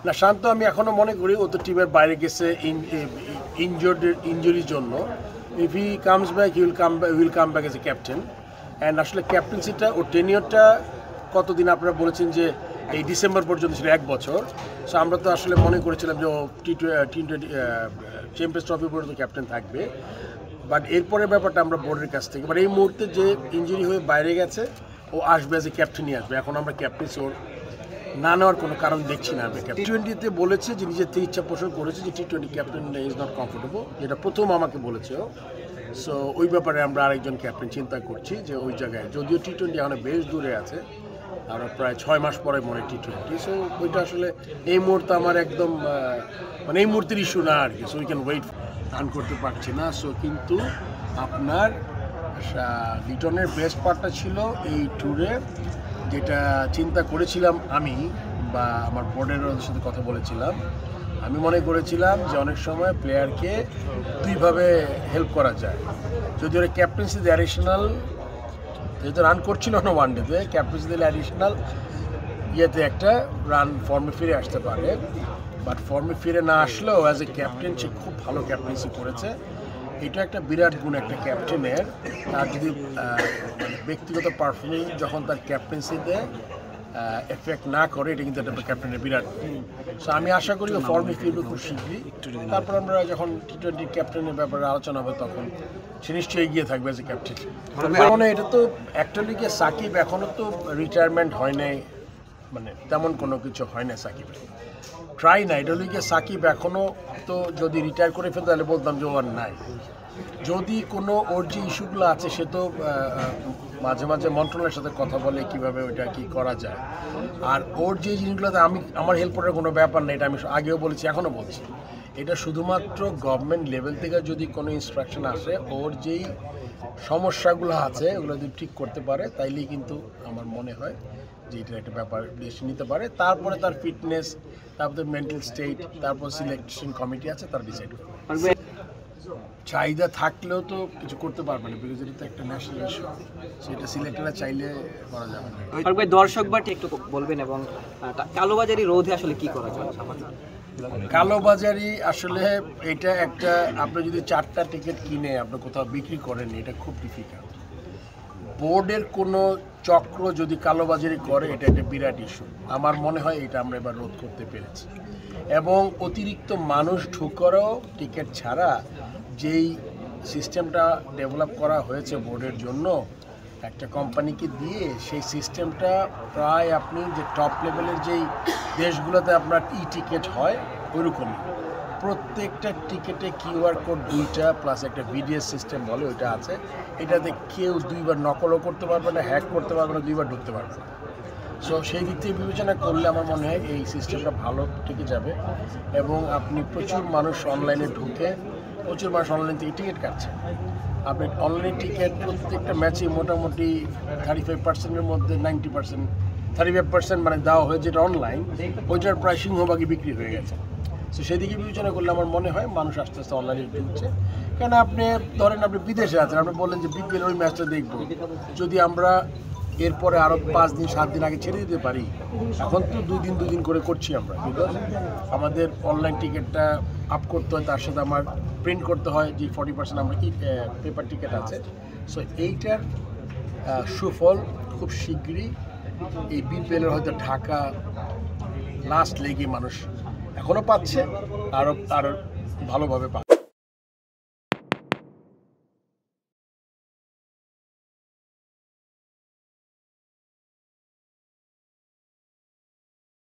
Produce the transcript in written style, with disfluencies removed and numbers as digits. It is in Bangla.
না শান্ত আমি এখনো মনে করি ও তো টিমের বাইরে গেছে ইনজুরির জন্য। If he comes back will come back as a captain. And আসলে ক্যাপ্টেন্সিটা ওর টেনিয়রটা কতদিন আপনারা বলেছেন যে এই ডিসেম্বর পর্যন্ত ছিল 1 বছর। সো আমরা তো আসলে মনে করেছিলাম যে ও টি20 চ্যাম্পিয়ন্স ট্রফি পর্যন্ত ক্যাপ্টেন থাকবে। বাট এরপরের ব্যাপারটা আমরা বোর্ডের কাছ থেকে বাট এই মুহূর্তে যে ইনজুরি হয়ে বাইরে গেছে ও আসবে অ্যাজ এ ক্যাপ্টেনই আসবে। এখন আমরা ক্যাপ্টেন্সি ওর না নেওয়ার কোনো কারণ দেখছি না। আমি টি20তে বলেছে যে নিজের থেকে ইচ্ছা পোষণ করেছে যে T20 captain is not comfortable, যেটা প্রথম আমাকে বলেছে ও। সো ওই ব্যাপারে আমরা আরেকজন ক্যাপ্টেন চিন্তা করছি যে ওই জায়গায়, যদিও টি20 এখন বেশ দূরে আছে, আমরা প্রায় 6 মাস পরে মনে টি20। সো ওইটা আসলে এই মুহূর্তে আমার একদম মানে এই মুহূর্তের ইস্যু না আর কি। So we can wait. Run করতে পারছি না। সো কিন্তু আপনার লিটনের বেস্ট পার্টটা ছিল এই ট্যুরে, যেটা চিন্তা করেছিলাম আমি বা আমার বোর্ডের সাথে কথা বলেছিলাম। আমি মনে করেছিলাম যে অনেক সময় প্লেয়ারকে দুইভাবে হেল্প করা যায়। যদি ওরা ক্যাপ্টেন্সি দিয়ে অ্যাডিশনাল, যেহেতু রান করছিল না ওয়ান ডেতে, ক্যাপ্টেন্সি দিলে অ্যাডিশনাল ইয়েতে একটা রান ফর্মে ফিরে আসতে পারে। বাট ফর্মে ফিরে না আসলেও অ্যাজ এ ক্যাপ্টেন সে খুব ভালো ক্যাপ্টেন্সি করেছে। এটা একটা বিরাট গুণ একটা ক্যাপ্টেনের। তার যদি ব্যক্তিগত পারফরমেন্স যখন তার ক্যাপ্টেন্সিতে এফেক্ট না করে, এটা কিন্তু একটা ক্যাপ্টেনের বিরাট গুণ। সো আমি আশা করি ও ফর্মে ফিরবে খুব শীঘ্রই। তারপর আমরা যখন টি20 ক্যাপ্টেনের ব্যাপারে আলোচনা হবে তখন সে নিশ্চয়ই এগিয়ে থাকবে অ্যাজ এ ক্যাপ্টেন। মানে এটা তো অ্যাকচুয়ালি কি সাকিব এখনও তো রিটায়ারমেন্ট হয় নাই, মানে তেমন কোনো কিছু হয় না সাকিবের। ট্রাই না, এটা হলে গিয়ে সাকিব এখনও তো যদি রিটায়ার করে ফেলতে তাহলে বলতাম যে ওর নাই। যদি কোনো ওর যে ইস্যুগুলো আছে সে তো মাঝে মাঝে মন্ত্রণালয়ের সাথে কথা বলে কিভাবে ওইটা কি করা যায়। আর ওর যে জিনিসগুলোতে আমার হেল্প করার কোনো ব্যাপার নেই, এটা আমি আগেও বলেছি এখনও বলছি। এটা শুধুমাত্র গভর্নমেন্ট লেভেল থেকে যদি কোনো ইনস্ট্রাকশন আসে, ওর যেই সমস্যাগুলো আছে ওগুলো যদি ঠিক করতে পারে তাইলেই কিন্তু আমার মনে হয় যে এটার একটা ব্যাপার ডিসিশন নিতে পারে। তারপরে তার ফিটনেস, তারপরে মেন্টাল স্টেট, তারপর সিলেকশন কমিটি আছে, তার ডিসাইড করবে। চাহিদা থাকলেও তো কিছু করতে পারবে না, বিকজ এটা তো একটা ন্যাশনাল ইস্যু। সেটা সিলেক্টররা চাইলে করা যাবে না। দর্শক বাটি একটু বলবেন এবং কালোবাজারি রোধে আসলে কি করা যায়? কালোবাজারি আসলে এটা একটা, আপনি যদি 4টা টিকিট কিনে আপনি কোথাও বিক্রি করেন, এটা খুব ডিফিকাল্ট। বোর্ডের কোনো চক্র যদি কালোবাজারি করে, এটা একটা বিরাট ইস্যু। আমার মনে হয় এটা আমরা এবার রোধ করতে পেরেছি। এবং অতিরিক্ত মানুষ ঢুকারও টিকিট ছাড়া যেই সিস্টেমটা ডেভেলপ করা হয়েছে বোর্ডের জন্য একটা কোম্পানিকে দিয়ে, সেই সিস্টেমটা প্রায় আপনি যে টপ লেভেলের যেই দেশগুলোতে আপনার টিকিট হয় ওইরকমই। প্রত্যেকটা টিকিটে কিউআর কোড 2টা প্লাস একটা ভিডিএস সিস্টেম বলে ওইটা আছে। এটাতে কেউ 2বার নকলও করতে পারবে না, হ্যাক করতে পারবে না, 2বার ঢুকতে পারবে না। সো সেই দিক থেকে বিবেচনা করলে আমার মনে হয় এই সিস্টেমটা ভালো টিকে যাবে। এবং আপনি প্রচুর মানুষ অনলাইনে ঢুকে, প্রচুর মানুষ অনলাইন থেকে টিকিট কাটছে। আপনি অনলাইন টিকিট প্রত্যেকটা ম্যাচে মোটামুটি 35%-এর মধ্যে 90%, 35% মানে দেওয়া হয়েছে যেটা অনলাইন, ওইটার প্রায় সিংহভাগই বিক্রি হয়ে গেছে। সো সেদিকে বিবেচনা করলে আমার মনে হয় মানুষ আস্তে আস্তে অনলাইনে ঢুকছে। কেন আপনি ধরেন আপনি বিদেশে আছেন, আপনি বললেন যে বিপিএল ওই ম্যাচটা দেখবো, যদি আমরা এরপরে আরও 5 দিন 7 দিন আগে ছেড়ে দিতে পারি। এখন তো 2 দিন করে করছি আমরা, বিকজ আমাদের অনলাইন টিকিটটা আপ করতে হয়, তার সাথে আমার প্রিন্ট করতে হয় যে 40% আমরা পেপার টিকিট আছে। সো এইটার সুফল খুব শীঘ্রই এই বিপিএলের হয়তো ঢাকা লাস্ট লেগে মানুষ এখনও পাচ্ছে, আরও ভালোভাবে পাচ্ছে।